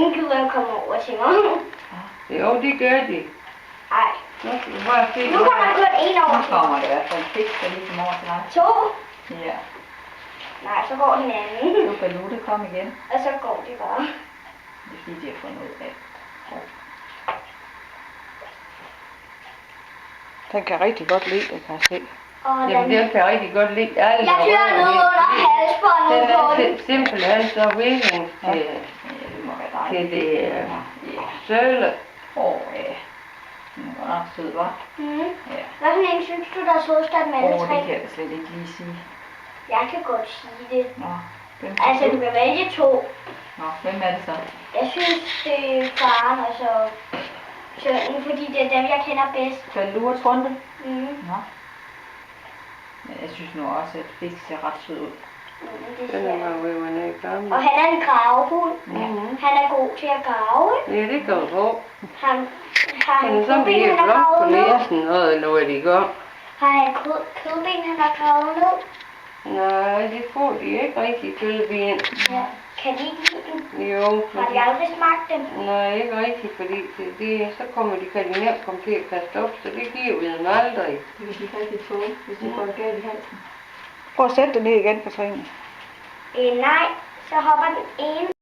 ingen gider at komme over til mig. Jo, det gør de. Ej. Nu skal du bare se. Nu kommer der kun en over Nu til mig. kommer det i hvert fald fisk, der ligesom over til dig. 2. Ja. Nej, så går den anden. Nu kan Lutte komme igen. Og så går det bare. Det er fordi, de har fundet ud af. Den kan rigtig godt lide det, kan jeg se. Og Jamen, den... det kan jeg rigtig godt lide. Alle Jeg kører noget under halsbåndet den på er den. simpelthen så villing til, Ja, det må være til dejligt. det Ja. sølle. Ja. Den var ret sød, hva'? Mm. Ja. Hvad for en synes du, der er sødest af dem alle Det tre? kan jeg slet ikke lige sige. Jeg kan godt sige det. Nå, hvem Altså, du kan vælge 2. Nå, hvem er det så? Jeg synes, det er faren og så sønnen, fordi det er dem, jeg kender bedst. Kan du og Trunte? Mm. Nå. Men jeg synes nu også, at fisk ser ret sød ud. Det Den siger er jeg. man jo en gammel. Og han er en gravehund. Mhm. Han er god til at grave, ikke? Ja, det går på. Han har Han en er sådan kødben, lige han har blot på gravet ned. næsen, og hvad de gør. Har han kødben, han har gravet ned? Nej, det får de ikke rigtig kødben. Ja. Kan de ikke lide dem? Jo, Har de aldrig smagt dem? nej, ikke rigtigt, fordi så kan de nemt komme til at kaste op, så det giver vi dem aldrig. Det kan de ikke rigtig tåle, hvis de går galt i halsen. Prøv at sætte det ned igen, Katrine. Nej, så hopper den ene